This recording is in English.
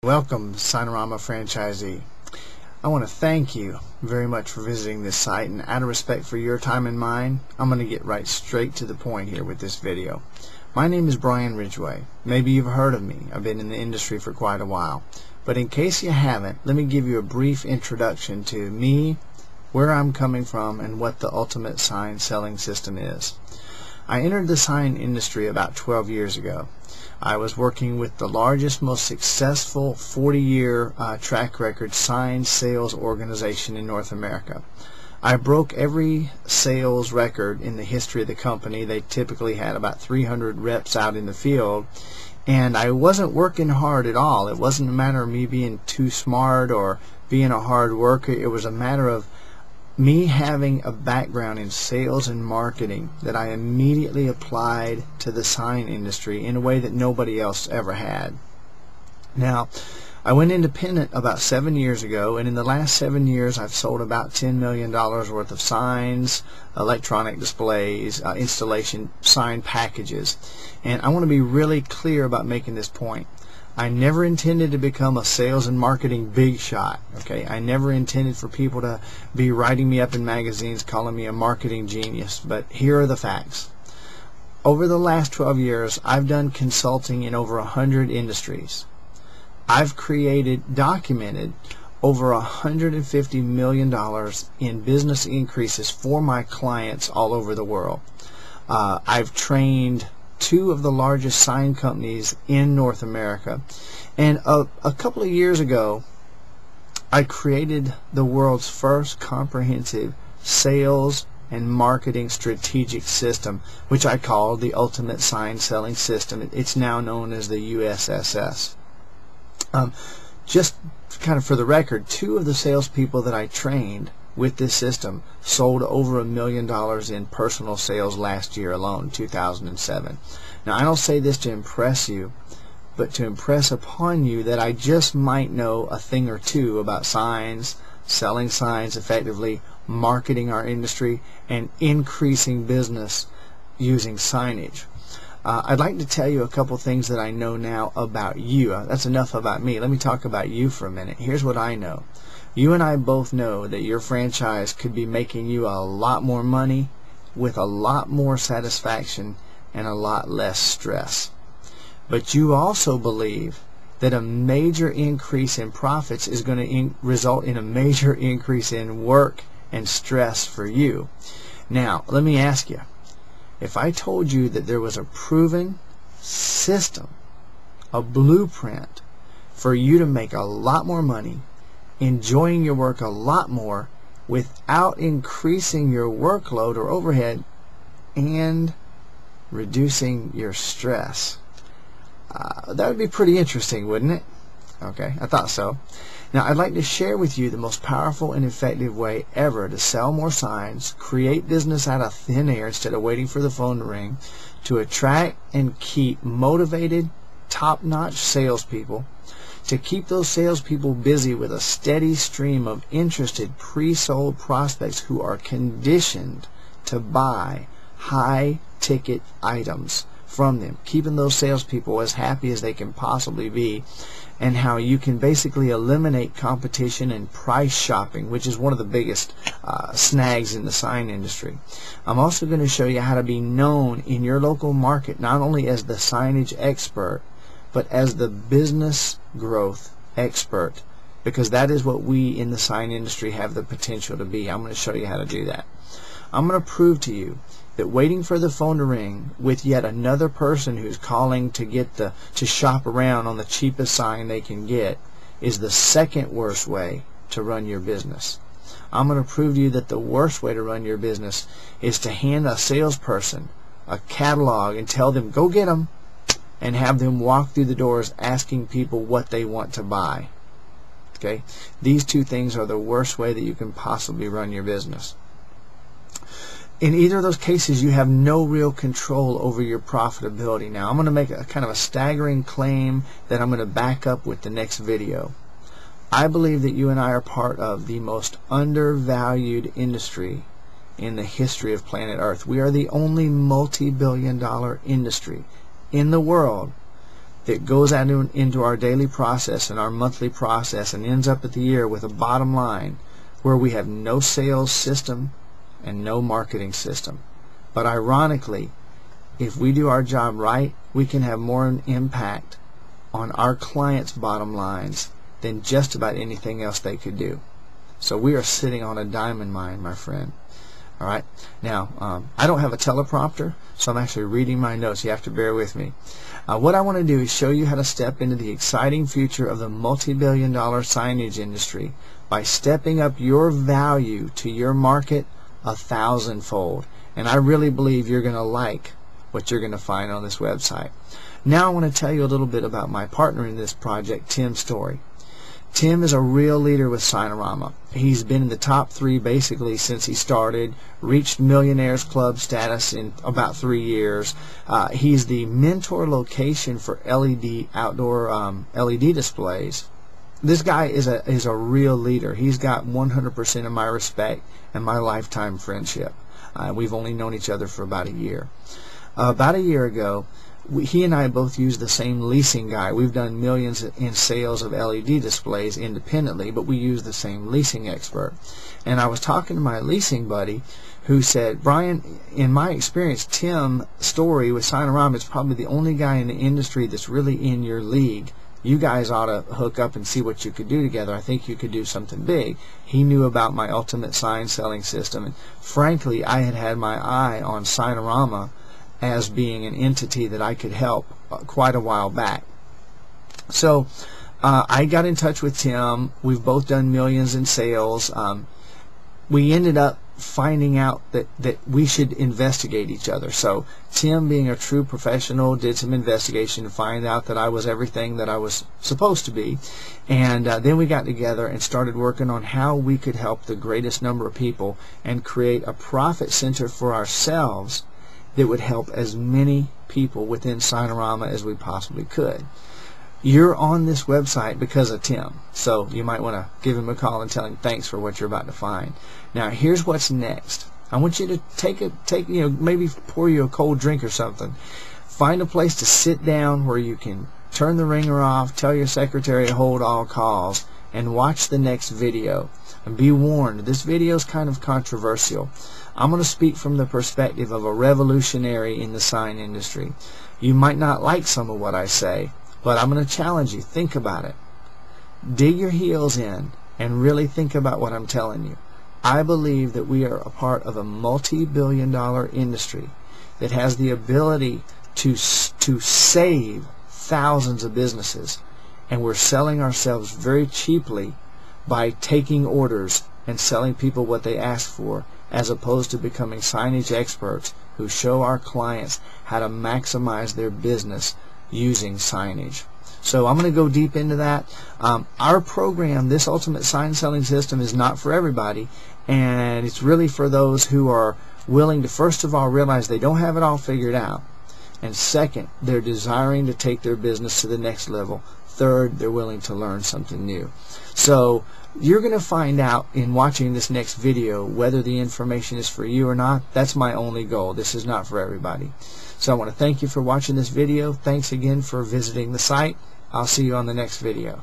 Welcome, Signorama franchisee. I want to thank you very much for visiting this site, and out of respect for your time and mine, I'm going to get right straight to the point here with this video. My name is Brian Ridgway. Maybe you've heard of me. I've been in the industry for quite a while. But in case you haven't, let me give you a brief introduction to me, where I'm coming from, and what the ultimate sign selling system is. I entered the sign industry about 12 years ago. I was working with the largest, most successful 40-year track record sign sales organization in North America. I broke every sales record in the history of the company. They typically had about 300 reps out in the field, and I wasn't working hard at all. It wasn't a matter of me being too smart or being a hard worker. It was a matter of me having a background in sales and marketing that I immediately applied to the sign industry in a way that nobody else ever had. Now, I went independent about 7 years ago, and in the last 7 years I've sold about $10 million worth of signs, electronic displays, installation sign packages. And I want to be really clear about making this point. I never intended to become a sales and marketing big shot. Okay, I never intended for people to be writing me up in magazines calling me a marketing genius, but here are the facts. Over the last 12 years, I've done consulting in over 100 industries. I've documented over $150 million in business increases for my clients all over the world. I've trained two of the largest sign companies in North America, and a couple of years ago I created the world's first comprehensive sales and marketing strategic system, which I call the Ultimate Sign Selling System. It's now known as the USSS. Just kind of for the record, two of the salespeople that I trained with this system sold over $1 million in personal sales last year alone, 2007. Now, I don't say this to impress you, but to impress upon you that I just might know a thing or two about signs, selling signs effectively, marketing our industry, and increasing business using signage. I'd like to tell you a couple things that I know now about you. That's enough about me. Let me talk about you for a minute. Here's what I know. You and I both know that your franchise could be making you a lot more money with a lot more satisfaction and a lot less stress. But you also believe that a major increase in profits is going to result in a major increase in work and stress for you. Now, let me ask you, if I told you that there was a proven system, a blueprint for you to make a lot more money, enjoying your work a lot more without increasing your workload or overhead, and reducing your stress, that would be pretty interesting, wouldn't it? Okay, I thought so. Now, I'd like to share with you the most powerful and effective way ever to sell more signs, create business out of thin air instead of waiting for the phone to ring, to attract and keep motivated, top-notch salespeople, to keep those salespeople busy with a steady stream of interested pre-sold prospects who are conditioned to buy high-ticket items from them, keeping those salespeople as happy as they can possibly be, and how you can basically eliminate competition and price shopping, which is one of the biggest snags in the sign industry. I'm also going to show you how to be known in your local market, not only as the signage expert, but as the business growth expert, because that is what we in the sign industry have the potential to be. I'm going to show you how to do that. I'm going to prove to you that waiting for the phone to ring with yet another person who's calling to shop around on the cheapest sign they can get is the second worst way to run your business. I'm going to prove to you that the worst way to run your business is to hand a salesperson a catalog and tell them, go get them, and have them walk through the doors asking people what they want to buy. Okay? These two things are the worst way that you can possibly run your business. In either of those cases, you have no real control over your profitability. Now, I'm going to make a kind of a staggering claim that I'm going to back up with the next video. I believe that you and I are part of the most undervalued industry in the history of planet Earth. We are the only multi-billion-dollar industry in the world that goes out into our daily process and our monthly process and ends up at the year with a bottom line where we have no sales system and no marketing system. But ironically, if we do our job right, we can have more impact on our clients' bottom lines than just about anything else they could do. So we are sitting on a diamond mine, my friend. All right. Now, I don't have a teleprompter, so I'm actually reading my notes. You have to bear with me. What I want to do is show you how to step into the exciting future of the multi-billion-dollar signage industry by stepping up your value to your market 1,000-fold. And I really believe you're going to like what you're going to find on this website. Now I want to tell you a little bit about my partner in this project, Tim Story. Tim is a real leader with Signorama. He's been in the top 3 basically since he started, reached Millionaires Club status in about 3 years. He's the mentor location for outdoor LED displays. This guy is a real leader. He's got 100% of my respect and my lifetime friendship. We've only known each other for about a year. About a year ago, he and I both use the same leasing guy. We've done millions in sales of LED displays independently, but we use the same leasing expert. And I was talking to my leasing buddy who said, Brian, in my experience, Tim Story with Signorama is probably the only guy in the industry that's really in your league. You guys ought to hook up and see what you could do together. I think you could do something big. He knew about my ultimate sign selling system, and frankly, I had my eye on Signorama as being an entity that I could help quite a while back. So I got in touch with Tim. We've both done millions in sales. We ended up finding out that we should investigate each other. So Tim, being a true professional, did some investigation to find out that I was everything that I was supposed to be. And then we got together and started working on how we could help the greatest number of people and create a profit center for ourselves that would help as many people within Signorama as we possibly could. You're on this website because of Tim, so you might want to give him a call and tell him thanks for what you're about to find. Now, here's what's next. I want you to maybe pour you a cold drink or something. Find a place to sit down where you can turn the ringer off, tell your secretary to hold all calls, and watch the next video. And be warned, this video is kind of controversial. I'm going to speak from the perspective of a revolutionary in the sign industry. You might not like some of what I say, but I'm going to challenge you. Think about it. Dig your heels in and really think about what I'm telling you. I believe that we are a part of a multi-billion-dollar industry that has the ability to save thousands of businesses, and we're selling ourselves very cheaply by taking orders and selling people what they ask for, as opposed to becoming signage experts who show our clients how to maximize their business using signage. So I'm going to go deep into that. Our program, this Ultimate Sign Selling System, is not for everybody, and it's really for those who are willing to, first of all, realize they don't have it all figured out, and second, they're desiring to take their business to the next level. Third, they're willing to learn something new. So you're going to find out in watching this next video whether the information is for you or not. That's my only goal. This is not for everybody. So I want to thank you for watching this video. Thanks again for visiting the site. I'll see you on the next video.